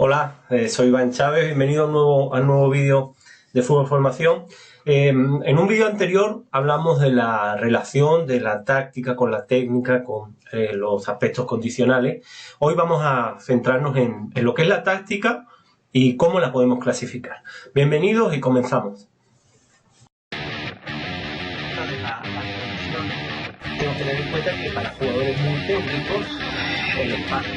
Hola, soy Iván Chávez, bienvenido al nuevo vídeo de Fútbol Formación. En un vídeo anterior hablamos de la relación de la táctica con la técnica, con los aspectos condicionales. Hoy vamos a centrarnos en lo que es la táctica y cómo la podemos clasificar. Bienvenidos y comenzamos. Tengo que tener en cuenta que para jugadores muy técnicos el espacio.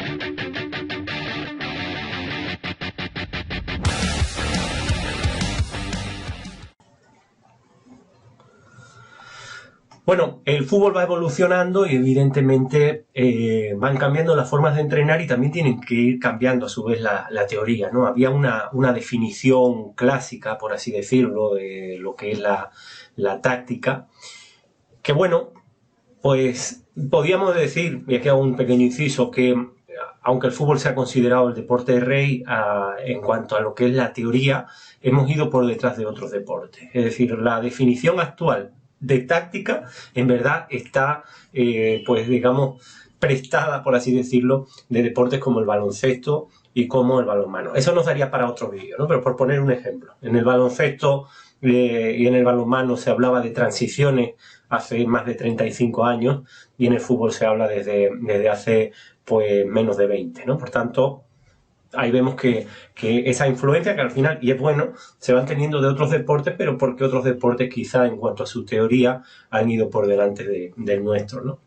Bueno, el fútbol va evolucionando y evidentemente van cambiando las formas de entrenar y también tienen que ir cambiando a su vez la teoría, ¿no? Había una definición clásica, por así decirlo, de lo que es la táctica, que bueno, pues podíamos decir, y aquí hago un pequeño inciso, que aunque el fútbol sea considerado el deporte rey, en cuanto a lo que es la teoría, hemos ido por detrás de otros deportes. Es decir, la definición actual de táctica, en verdad está, pues digamos, prestada, por así decirlo, de deportes como el baloncesto y como el balonmano. Eso nos daría para otro vídeo, ¿no? Pero por poner un ejemplo, en el baloncesto y en el balonmano se hablaba de transiciones hace más de 35 años y en el fútbol se habla desde hace pues menos de 20, ¿no? Por tanto, ahí vemos que esa influencia que al final, y es bueno, se van teniendo de otros deportes, pero porque otros deportes quizá en cuanto a su teoría han ido por delante del nuestro, ¿no?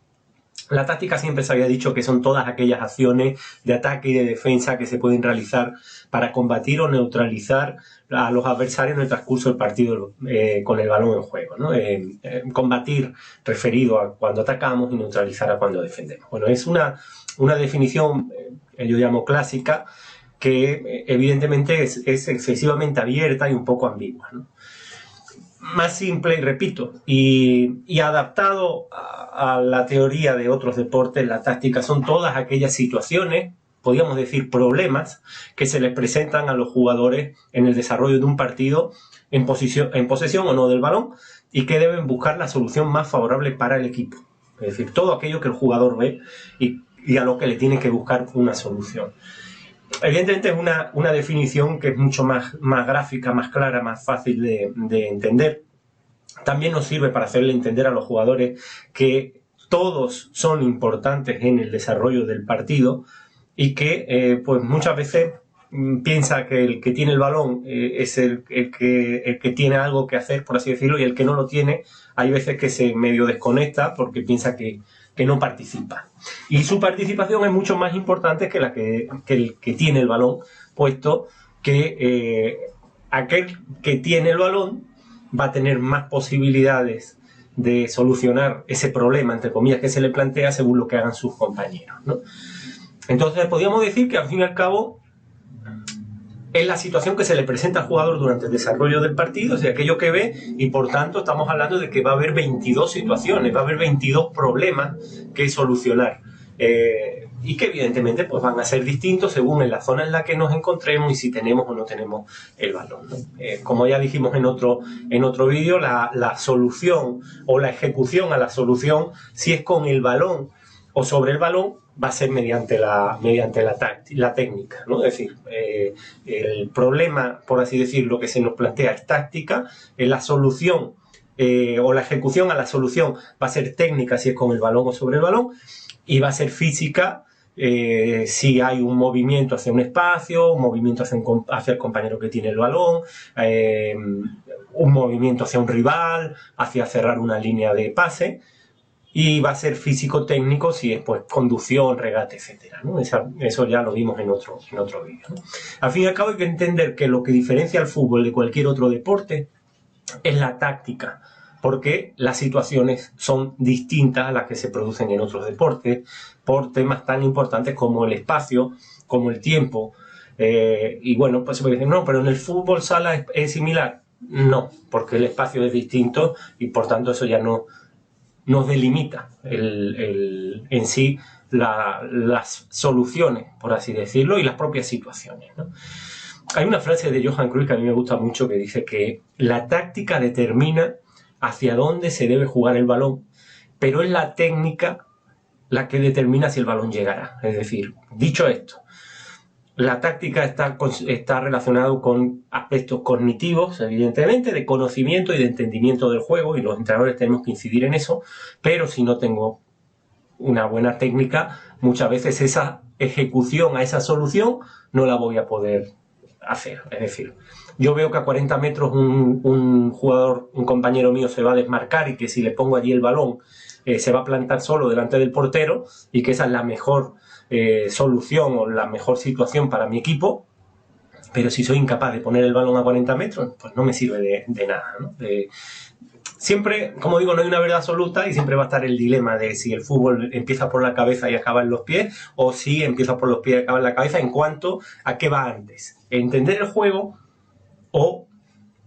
La táctica siempre se había dicho que son todas aquellas acciones de ataque y de defensa que se pueden realizar para combatir o neutralizar a los adversarios en el transcurso del partido con el balón en juego, ¿no? Combatir referido a cuando atacamos y neutralizar a cuando defendemos. Bueno, es una definición que yo llamo clásica, que evidentemente es excesivamente abierta y un poco ambigua, ¿no? Más simple, y repito, y adaptado a la teoría de otros deportes, la táctica son todas aquellas situaciones, podríamos decir problemas, que se les presentan a los jugadores en el desarrollo de un partido en posesión o no del balón y que deben buscar la solución más favorable para el equipo. Es decir, todo aquello que el jugador ve y a lo que le tiene que buscar una solución. Evidentemente es una definición que es mucho más gráfica, más clara, más fácil de entender. También nos sirve para hacerle entender a los jugadores que todos son importantes en el desarrollo del partido y que pues muchas veces piensa que el que tiene el balón es el que tiene algo que hacer, por así decirlo, y el que no lo tiene, hay veces que se medio desconecta porque piensa que no participa. Y su participación es mucho más importante que el que tiene el balón, puesto que aquel que tiene el balón va a tener más posibilidades de solucionar ese problema, entre comillas, que se le plantea según lo que hagan sus compañeros, ¿no? Entonces podríamos decir que al fin y al cabo es la situación que se le presenta al jugador durante el desarrollo del partido, o sea, aquello que ve, y por tanto estamos hablando de que va a haber 22 situaciones, va a haber 22 problemas que solucionar. Y que evidentemente pues van a ser distintos según en la zona en la que nos encontremos y si tenemos o no tenemos el balón, ¿no? Como ya dijimos en otro vídeo, la solución o la ejecución a la solución, si es con el balón o sobre el balón, va a ser mediante la técnica, ¿no? Es decir, el problema, por así decirlo, que se nos plantea es táctica, la solución o la ejecución a la solución va a ser técnica si es con el balón o sobre el balón, y va a ser física si hay un movimiento hacia un espacio, un movimiento hacia el compañero que tiene el balón, un movimiento hacia un rival, hacia cerrar una línea de pase, y va a ser físico-técnico si es pues conducción, regate, etcétera, ¿no? Eso ya lo vimos en otro vídeo, ¿no? Al fin y al cabo hay que entender que lo que diferencia al fútbol de cualquier otro deporte es la táctica, porque las situaciones son distintas a las que se producen en otros deportes por temas tan importantes como el espacio, como el tiempo. Y bueno, pues se puede decir, no, pero en el fútbol sala es similar. No, porque el espacio es distinto y por tanto eso ya no nos delimita en sí las soluciones, por así decirlo, y las propias situaciones, ¿no? Hay una frase de Johan Cruyff que a mí me gusta mucho que dice que la táctica determina hacia dónde se debe jugar el balón, pero es la técnica la que determina si el balón llegará. Es decir, dicho esto, La táctica está relacionada con aspectos cognitivos, evidentemente, de conocimiento y de entendimiento del juego, y los entrenadores tenemos que incidir en eso, pero si no tengo una buena técnica, muchas veces esa ejecución a esa solución no la voy a poder hacer. Es decir, yo veo que a 40 metros un jugador, un compañero mío se va a desmarcar y que si le pongo allí el balón se va a plantar solo delante del portero y que esa es la mejor solución o la mejor situación para mi equipo, pero si soy incapaz de poner el balón a 40 metros, pues no me sirve de nada, ¿no? Siempre, como digo, no hay una verdad absoluta y siempre va a estar el dilema de si el fútbol empieza por la cabeza y acaba en los pies, o si empieza por los pies y acaba en la cabeza, en cuanto a qué va antes. Entender el juego o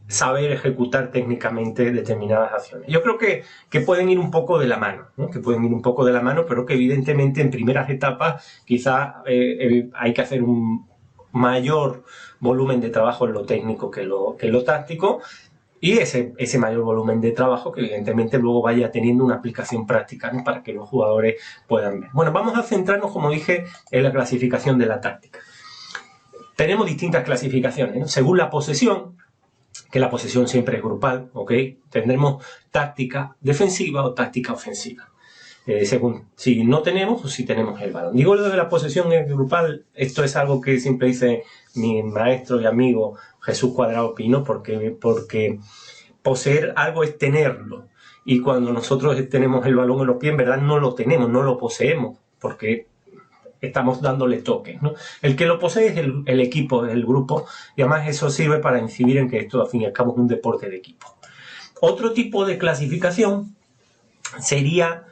saber ejecutar técnicamente determinadas acciones. Yo creo que pueden ir un poco de la mano, ¿no? Que pueden ir un poco de la mano, pero que evidentemente en primeras etapas quizás hay que hacer un mayor volumen de trabajo en lo técnico que en lo táctico, y ese mayor volumen de trabajo que evidentemente luego vaya teniendo una aplicación práctica, ¿no? Para que los jugadores puedan ver. Bueno, vamos a centrarnos, como dije, en la clasificación de la táctica. Tenemos distintas clasificaciones, ¿no? Según la posesión, que la posesión siempre es grupal, ¿ok? Tendremos táctica defensiva o táctica ofensiva, según si no tenemos o si tenemos el balón. Digo lo de la posesión es grupal, esto es algo que siempre dice mi maestro y amigo Jesús Cuadrado Pino, porque poseer algo es tenerlo, y cuando nosotros tenemos el balón en los pies, en verdad no lo tenemos, no lo poseemos, porque estamos dándole toques, ¿no? El que lo posee es el equipo, el grupo, y además eso sirve para incidir en que esto, al fin y al cabo, es un deporte de equipo. Otro tipo de clasificación sería,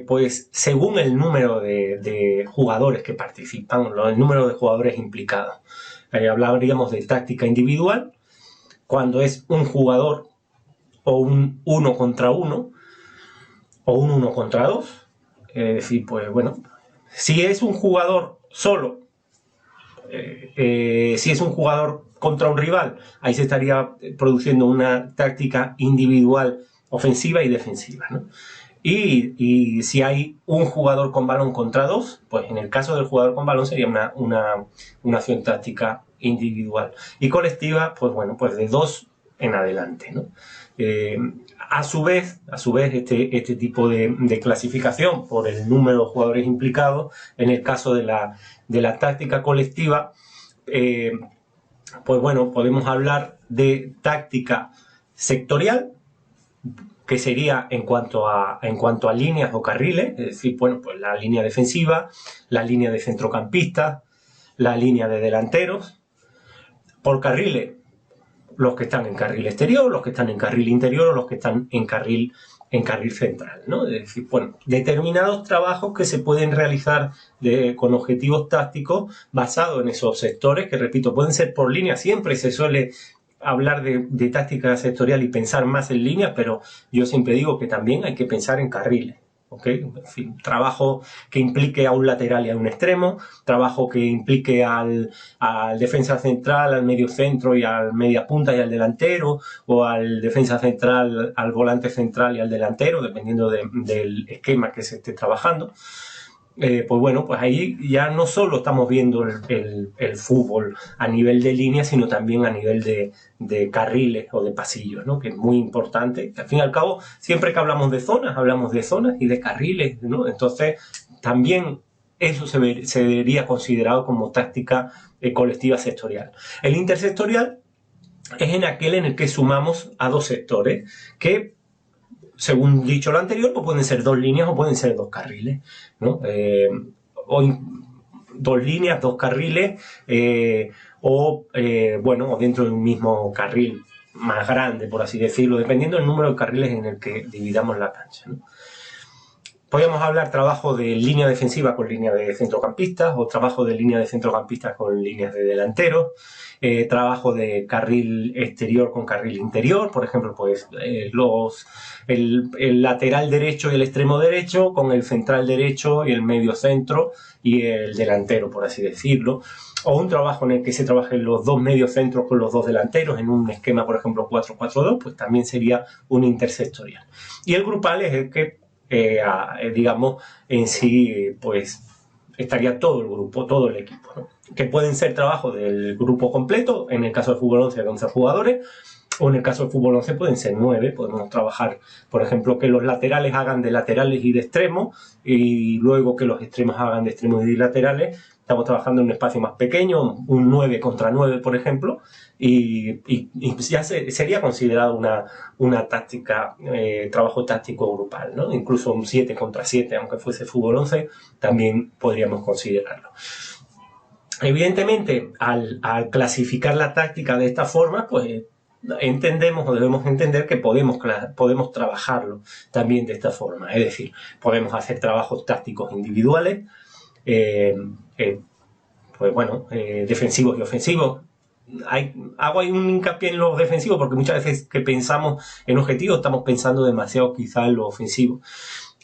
pues, según el número de jugadores que participan, el número de jugadores implicados. Hablaríamos de táctica individual, cuando es un jugador o un 1 contra 1, o un 1 contra 2. Es decir, pues, bueno, si es un jugador solo, si es un jugador contra un rival, ahí se estaría produciendo una táctica individual ofensiva y defensiva, ¿no? Y si hay un jugador con balón contra dos, pues en el caso del jugador con balón sería una acción táctica individual. Y colectiva, pues bueno, pues de dos en adelante, ¿no? A su vez, este tipo de clasificación por el número de jugadores implicados, en el caso de la táctica colectiva, pues bueno, podemos hablar de táctica sectorial, que sería en cuanto a líneas o carriles, es decir, bueno, pues la línea defensiva, la línea de centrocampistas, la línea de delanteros. Por carriles, los que están en carril exterior, los que están en carril interior o los que están en carril central, ¿no? Es decir, bueno, determinados trabajos que se pueden realizar con objetivos tácticos basados en esos sectores, que repito, pueden ser por línea. Siempre se suele hablar de táctica sectorial y pensar más en líneas, pero yo siempre digo que también hay que pensar en carriles. ¿Okay? En fin, trabajo que implique a un lateral y a un extremo, trabajo que implique al defensa central, al medio centro y al media punta y al delantero, o al defensa central, al volante central y al delantero, dependiendo del esquema que se esté trabajando. Pues bueno, pues ahí ya no solo estamos viendo el fútbol a nivel de línea, sino también a nivel de carriles o de pasillos, ¿no? Que es muy importante. Al fin y al cabo, siempre que hablamos de zonas y de carriles, ¿no? Entonces, también eso se vería considerado como táctica colectiva sectorial. El intersectorial es en aquel en el que sumamos a dos sectores que, según dicho lo anterior, pues pueden ser dos líneas o pueden ser dos carriles, ¿no? Dos líneas, dos carriles, bueno, o dentro de un mismo carril más grande, por así decirlo, dependiendo del número de carriles en el que dividamos la cancha, ¿no? Podríamos hablar trabajo de línea defensiva con línea de centrocampistas, o trabajo de línea de centrocampistas con líneas de delanteros, trabajo de carril exterior con carril interior, por ejemplo, pues el lateral derecho y el extremo derecho con el central derecho y el medio centro y el delantero, por así decirlo. O un trabajo en el que se trabajen los dos medios centros con los dos delanteros en un esquema, por ejemplo, 4-4-2, pues también sería un intersectorial. Y el grupal es el que digamos, en sí, pues estaría todo el grupo, todo el equipo, ¿no? Que pueden ser trabajos del grupo completo, en el caso del fútbol 11 de 11 jugadores, o en el caso del fútbol 11 pueden ser 9, podemos trabajar, por ejemplo, que los laterales hagan de laterales y de extremos, y luego que los extremos hagan de extremos y de laterales. Estamos trabajando en un espacio más pequeño, un 9 contra 9, por ejemplo, y ya sería considerado una táctica, trabajo táctico grupal, ¿no? Incluso un 7 contra 7, aunque fuese fútbol 11, también podríamos considerarlo. Evidentemente, al clasificar la táctica de esta forma, pues entendemos o debemos entender que podemos trabajarlo también de esta forma. Es decir, podemos hacer trabajos tácticos individuales, pues bueno, defensivos y ofensivos. Hago ahí un hincapié en los defensivos porque muchas veces que pensamos en objetivos estamos pensando demasiado quizá en lo ofensivo.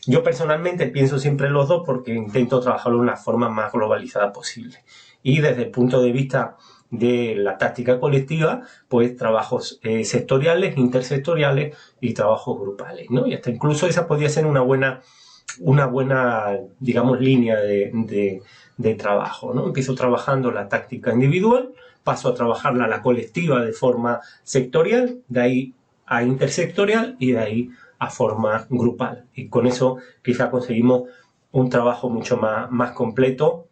Yo personalmente pienso siempre en los dos porque intento trabajarlo de una forma más globalizada posible. Y desde el punto de vista de la táctica colectiva, pues trabajos sectoriales, intersectoriales y trabajos grupales, ¿no? Y hasta incluso esa podría ser una buena, digamos, línea de trabajo, ¿no? Empiezo trabajando la táctica individual, paso a trabajarla la colectiva de forma sectorial, de ahí a intersectorial y de ahí a forma grupal. Y con eso quizá conseguimos un trabajo mucho más completo,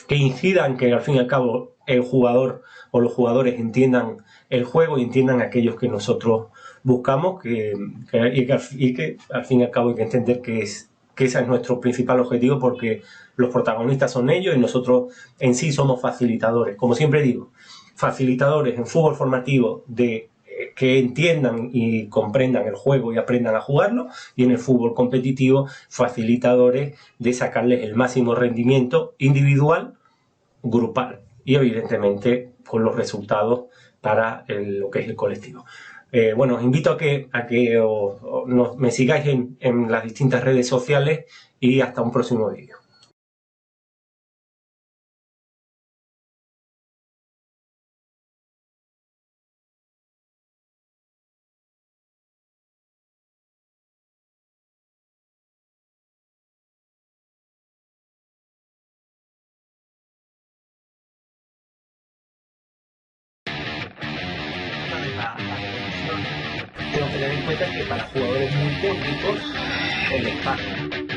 que incida en que al fin y al cabo el jugador o los jugadores entiendan el juego y entiendan aquellos que nosotros buscamos, y que al fin y al cabo hay que entender que ese es nuestro principal objetivo, porque los protagonistas son ellos y nosotros en sí somos facilitadores. Como siempre digo, facilitadores en fútbol formativo de que entiendan y comprendan el juego y aprendan a jugarlo, y en el fútbol competitivo facilitadores de sacarles el máximo rendimiento individual, grupal y evidentemente con los resultados para lo que es el colectivo. Bueno, os invito a que me sigáis en las distintas redes sociales y hasta un próximo vídeo. Tengo que tener en cuenta que para jugadores muy técnicos el espacio